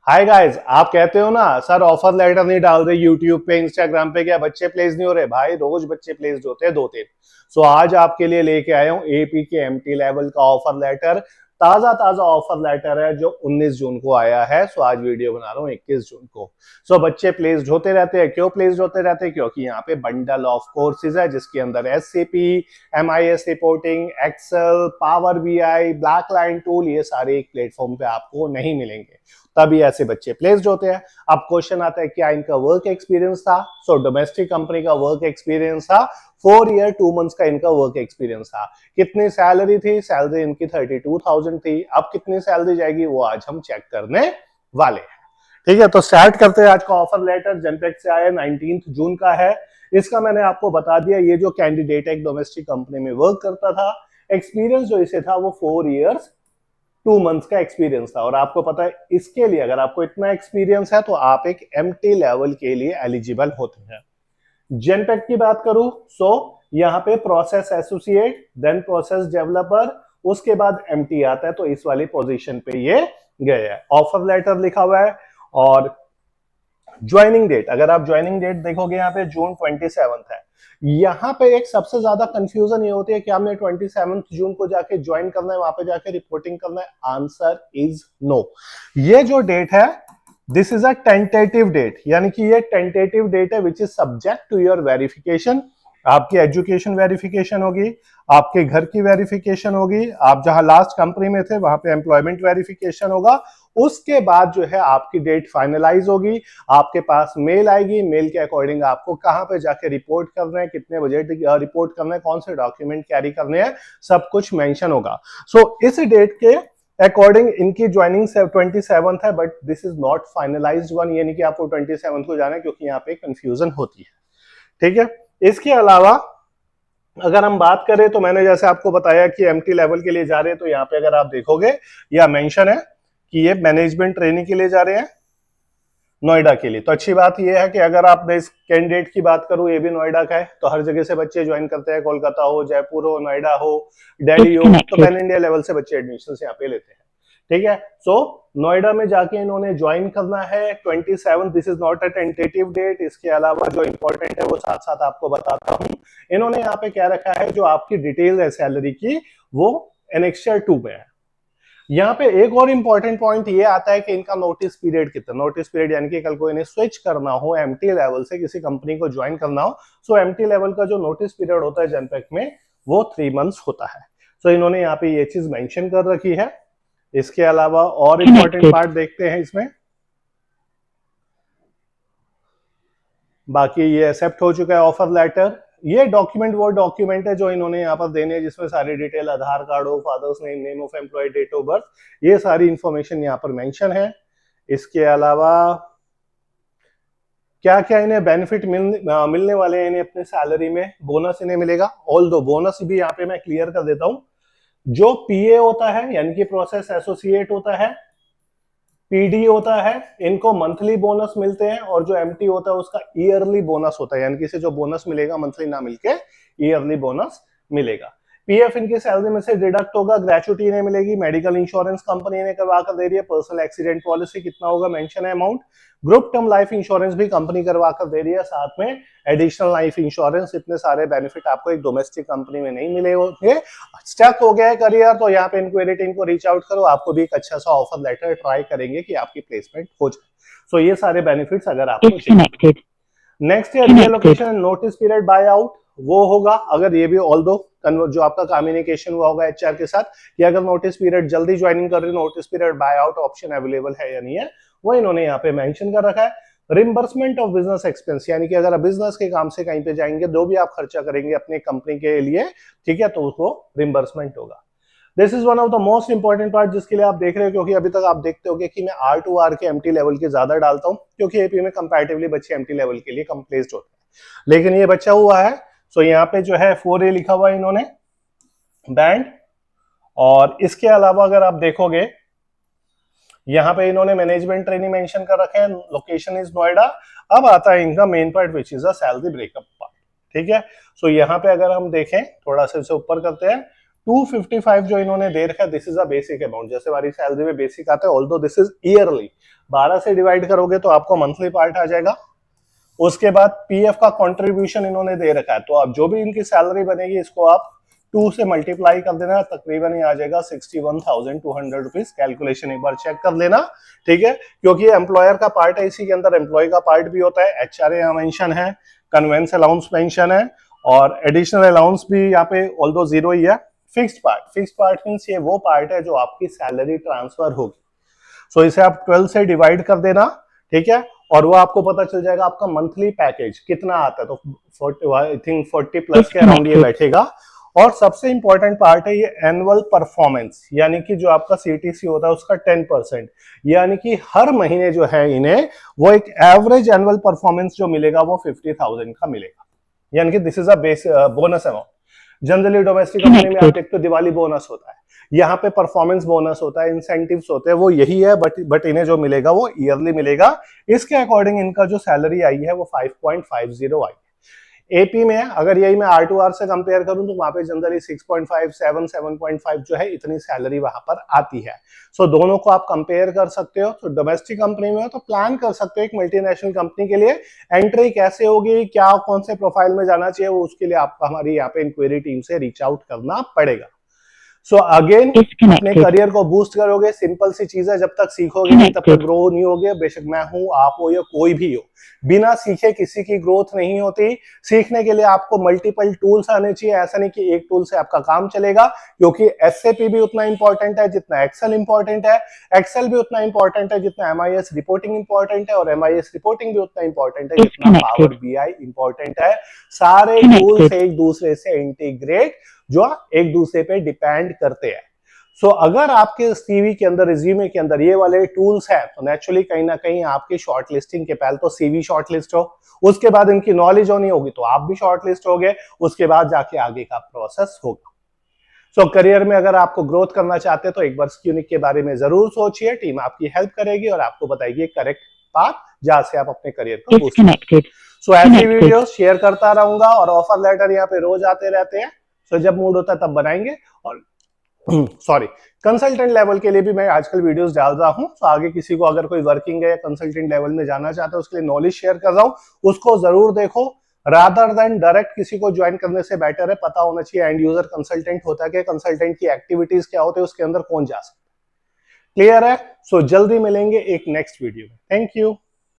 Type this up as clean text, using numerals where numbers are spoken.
Hi guys, आप कहते हो ना सर ऑफर लेटर नहीं डाल रहे यूट्यूब पे इंस्टाग्राम पे, क्या बच्चे प्लेस नहीं हो रहे? भाई रोज बच्चे प्लेस होते हैं, दो तीन। सो आज आपके लिए लेके आया हूँ एपी के एमटी लेवल का ऑफर लेटर। ताजा ताजा ऑफर लेटर है जो 19 जून को आया है। सो आज वीडियो बना रहा हूँ 21 जून को। सो बच्चे प्लेस्ड होते रहते हैं। क्यों प्लेस्ड होते रहते हैं? क्योंकि यहाँ पे बंडल ऑफ कोर्सेज है जिसके अंदर SCP, MIS reporting, Excel, Power BI, black line tool, ये सारे एक प्लेटफॉर्म पे आपको नहीं मिलेंगे। तभी ऐसे बच्चे प्लेस्ड होते हैं। अब क्वेश्चन आता है क्या इनका वर्क एक्सपीरियंस था? सो डोमेस्टिक कंपनी का वर्क एक्सपीरियंस था, 4 ईयर 2 मंथ्स का इनका वर्क एक्सपीरियंस था। कितनी सैलरी थी? सैलरी इनकी 32,000 थी। अब कितनी सैलरी जाएगी वो आज हम चेक करने वाले हैं। ठीक है, तो स्टार्ट करते हैं। आज का ऑफर लेटर जनपेक्ट से आया, 19 जून का है। इसका मैंने आपको बता दिया, ये जो कैंडिडेट एक डोमेस्टिक कंपनी में वर्क करता था, एक्सपीरियंस जो इसे था वो 4 ईयर्स 2 मंथ्स का एक्सपीरियंस था। और आपको पता है इसके लिए अगर आपको इतना एक्सपीरियंस है तो आप एक एमटी लेवल के लिए एलिजिबल होते हैं। जेनपेक की बात करूं सो यहाँ पे process associate, then process developer, उसके बाद एमटी आता है। तो इस वाली पोजीशन पे ये गए हैं। ऑफर लेटर लिखा हुआ है और ज्वाइनिंग डेट, अगर आप ज्वाइनिंग डेट देखोगे यहाँ पे जून 27 है। यहाँ पे एक सबसे ज्यादा कंफ्यूजन ये होती है कि हमने 27 जून को जाके ज्वाइन करना है, वहां पे जाके रिपोर्टिंग करना है। Answer is no. ये जो डेट है this is a tentative date, यानी कि ये टेंटेटिव डेट है which is subject to your verification. आपकी एजुकेशन वेरिफिकेशन होगी, आपके घर की वेरिफिकेशन होगी, आप जहां लास्ट कंपनी में थे वहां पे एम्प्लॉयमेंट वेरिफिकेशन होगा। उसके बाद जो है आपकी डेट फाइनलाइज होगी, आपके पास मेल आएगी। मेल के अकॉर्डिंग आपको कहां पे जाके रिपोर्ट करना है, कितने बजे रिपोर्ट करना है, कौन से डॉक्यूमेंट कैरी करने हैं, सब कुछ मेंशन होगा। सो इस डेट के अकॉर्डिंग इनकी ज्वाइनिंग 27 है, but this is not finalised one, यानी कि आपको 27 को जाना है, क्योंकि यहाँ पे कंफ्यूजन होती है। ठीक है, इसके अलावा अगर हम बात करें तो मैंने जैसे आपको बताया कि एमटी लेवल के लिए जा रहे हैं, तो यहाँ पे अगर आप देखोगे या मेंशन है कि ये मैनेजमेंट ट्रेनिंग के लिए जा रहे हैं नोएडा के लिए। तो अच्छी बात यह है कि अगर आप इस कैंडिडेट की बात करूं, ये भी नोएडा का है, तो हर जगह से बच्चे ज्वाइन करते हैं, कोलकाता हो, जयपुर हो, नोएडा हो, दिल्ली हो, तो पैन इंडिया लेवल से बच्चे एडमिशन यहाँ पे लेते हैं। ठीक है, सो नोएडा में जाके इन्होंने ज्वाइन करना है 27। This is not a tentative date. इसके अलावा जो इंपॉर्टेंट है वो साथ साथ आपको बताता हूं। इन्होंने यहाँ पे क्या रखा है, जो आपकी डिटेल है सैलरी की वो एनेक्स्चर 2 में है। यहाँ पे एक और इंपॉर्टेंट पॉइंट ये आता है कि इनका नोटिस पीरियड कितना। नोटिस पीरियड यानी कि कल को इन्हें स्विच करना हो, एमटी लेवल से किसी कंपनी को ज्वाइन करना हो, सो एमटी लेवल का जो नोटिस पीरियड होता है जनपेक में वो 3 मंथ्स होता है। सो इन्होंने यहाँ पे ये चीज मेंशन कर रखी है। इसके अलावा और इंपॉर्टेंट पार्ट देखते हैं इसमें। बाकी ये एक्सेप्ट हो चुका है ऑफर लेटर। ये डॉक्यूमेंट वो डॉक्यूमेंट है जो इन्होंने यहाँ पर देने हैं, जिसमें सारी डिटेल, आधार कार्ड हो, father's name, name of employ, date of birth, ये सारी इंफॉर्मेशन यहाँ पर मेंशन है। इसके अलावा क्या क्या इन्हें बेनिफिट मिलने वाले हैं इन्हें अपने सैलरी में, बोनस इन्हें मिलेगा। ऑल दो बोनस भी यहाँ पे मैं क्लियर कर देता हूँ। जो पीए होता है यानी कि प्रोसेस एसोसिएट होता है, पीडी होता है, इनको मंथली बोनस मिलते हैं। और जो एमटी होता है उसका ईयरली बोनस होता है, यानी कि इसे जो बोनस मिलेगा मंथली ना मिलके ईयरली बोनस मिलेगा। पीएफ इनकी सैलरी में से डिडक्ट होगा, ग्रेचुटी इन्हें मिलेगी, मेडिकल इंश्योरेंस कंपनी इन्हें करवा कर दे रही है, पर्सनल एक्सीडेंट पॉलिसी कितना होगा मेंशन है amount, group term life insurance भी कंपनी करवा कर दे रही है, साथ में एडिशनल लाइफ इंश्योरेंस। इतने सारे बेनिफिट आपको एक डोमेस्टिक कंपनी में नहीं मिले होंगे। स्टक हो गया है करियर, तो यहाँ पे इंक्वायरी टीम को रीच आउट करो, आपको भी एक अच्छा सा ऑफर लेटर ट्राई करेंगे कि आपकी प्लेसमेंट हो जाए। सो ये सारे बेनिफिट्स अगर आपको चाहिए। नेक्स्ट है relocation notice period by out, वो होगा अगर ये भी ऑल दो जो आपका कम्युनिकेशन हुआ होगा एचआर के साथ कि अगर नोटिस पीरियड जल्दी ज्वाइनिंग कर रहे हो, notice period by out option available है या नहीं है, वो इन्होंने यहाँ पे मेंशन कर रखा है। रिम्बर्समेंट ऑफ बिजनेस एक्सपेंस, यानी कि अगर आप बिजनेस के काम से कहीं पे जाएंगे, जो भी आप खर्चा करेंगे अपने कंपनी के लिए, ठीक है, तो उसको रिम्बर्समेंट होगा। This is one of the most important part जिसके लिए आप देख रहे हो, क्योंकि अभी तक आप देखते होंगे कि मैं R2R के एमटी लेवल के ज्यादा डालता हूं, क्योंकि एपी में कंपैरेटिवली बच्चे एमटी लेवल के लिए कम प्लेस्ड होते हैं। लेकिन ये बचा हुआ है, सो यहाँ पे जो है 4A लिखा हुआ है इन्होंने बैंड। और इसके अलावा अगर आप देखोगे यहाँ पे इन्होंने मैनेजमेंट ट्रेनिंग मेंशन कर रखे हैं, लोकेशन इज नोएडा। अब आता है इनका main part which is a salary breakup part. ठीक है, सो यहाँ पे अगर हम देखें थोड़ा सा इसे ऊपर करते हैं, 255 जो इन्होंने दे रखा है, this is a basic amount. जैसे हमारी सैलरी में बेसिक आता है, ऑल्दो दिस इज ईयरली, 12 से डिवाइड करोगे तो आपको मंथली पार्ट आ जाएगा। उसके बाद पीएफ का कंट्रीब्यूशन इन्होंने दे रखा है, तो अब जो भी इनकी सैलरी बनेगी इसको आप 2 से मल्टीप्लाई कर देना, तकरीबन ये आ जाएगा 61,200 रुपीज। कैलकुलेशन एक बार चेक कर लेना, ठीक है, क्योंकि ये एम्प्लॉयर का पार्ट है, इसी के अंदर एम्प्लॉय का पार्ट भी होता है। एचआरए यहाँ मेंशन है, कन्वेंस अलाउंस मेंशन है, और एडिशनल अलाउंस भी यहाँ पे ऑल्दो जीरो ही है। फिक्स्ड पार्ट मींस ये वो पार्ट है जो आपकी सैलरी ट्रांसफर होगी। सो इसे आप 12 से डिवाइड कर देना, ठीक है, और वो आपको पता चल जाएगा आपका मंथली पैकेज कितना आता है। तो 40 आई थिंक 40 प्लस के अराउंड ये बैठेगा। और सबसे इंपॉर्टेंट पार्ट है ये एनुअल परफॉर्मेंस, यानी कि जो आपका सीटीसी होता है उसका 10%, यानी कि हर महीने जो है इन्हें वो एक एवरेज एनुअल परफॉर्मेंस जो मिलेगा वो 50,000 का मिलेगा, यानी कि this is a base bonus amount. Generally domestic company में आप देखते हो दिवाली बोनस होता है, यहाँ पे परफॉर्मेंस बोनस होता है, इंसेंटिव्स होते हैं, वो यही है, बट इन्हें जो मिलेगा वो ईयरली मिलेगा। इसके अकॉर्डिंग इनका जो सैलरी आई है वो 5.50 आई है। एपी में अगर यही मैं R2R से कंपेयर करूं तो वहां पे जनरली 6.5, 7.5 जो है इतनी सैलरी वहां पर आती है। सो दोनों को आप कंपेयर कर सकते हो। तो डोमेस्टिक कंपनी में हो तो प्लान कर सकते हो एक मल्टीनेशनल कंपनी के लिए एंट्री कैसे होगी, क्या कौन से प्रोफाइल में जाना चाहिए, वो उसके लिए आपको हमारी यहाँ पे इंक्वायरी टीम से रीच आउट करना पड़ेगा। सो अगेन अपने करियर को बूस्ट करोगे, सिंपल सी चीज है, जब तक सीखोगे नहीं तब तक ग्रो नहीं होगे। बेशक मैं हूं, आप हो या कोई भी हो, बिना सीखे किसी की ग्रोथ नहीं होती। सीखने के लिए आपको मल्टीपल टूल्स आने चाहिए, ऐसा नहीं कि एक टूल से आपका काम चलेगा, क्योंकि एसएपी भी उतना इंपॉर्टेंट है जितना एक्सेल इंपॉर्टेंट है, एक्सेल भी उतना इंपॉर्टेंट है जितना एमआईएस रिपोर्टिंग इंपॉर्टेंट है, और एमआईएस रिपोर्टिंग भी उतना इंपॉर्टेंट है जितना पावर बीआई इंपॉर्टेंट है। सारे टूल्स एक दूसरे से इंटीग्रेट जो एक दूसरे पे डिपेंड करते हैं। सो अगर आपके सीवी के अंदर, रिज्यूमे के अंदर ये वाले टूल्स हैं तो नेचुरली कहीं ना कहीं आपकी शॉर्ट लिस्टिंग के पहले तो सीवी शॉर्ट लिस्ट हो, उसके बाद इनकी नॉलेज होनी होगी तो आप भी शॉर्ट लिस्ट होगे, उसके बाद जाके आगे का प्रोसेस होगा। सो करियर में अगर आपको ग्रोथ करना चाहते हैं तो एक बार स्क्यूनिक के बारे में जरूर सोचिए, टीम आपकी हेल्प करेगी और आपको बताएगी करेक्ट पाथ जहां से आप अपने करियर को बूस्ट करेंगे। सो ऐसी वीडियो शेयर करता रहूंगा, और ऑफर लेटर यहाँ पे रोज आते रहते हैं। तो जब मूड होता है तब बनाएंगे। और सॉरी, कंसल्टेंट लेवल के लिए भी मैं आजकल वीडियोस डाल रहा हूं। तो आगे किसी को अगर कोई वर्किंग है या कंसल्टेंट लेवल में जाना चाहता है उसके लिए नॉलेज शेयर कर रहा हूं, उसको जरूर देखो। रादर देन डायरेक्ट किसी को ज्वाइन करने से बेटर है पता होना चाहिए एंड यूजर कंसल्टेंट होता है, कंसल्टेंट की एक्टिविटीज क्या होती है, उसके अंदर कौन जा सकता है। क्लियर है? सो जल्दी मिलेंगे एक नेक्स्ट वीडियो में। Thank you.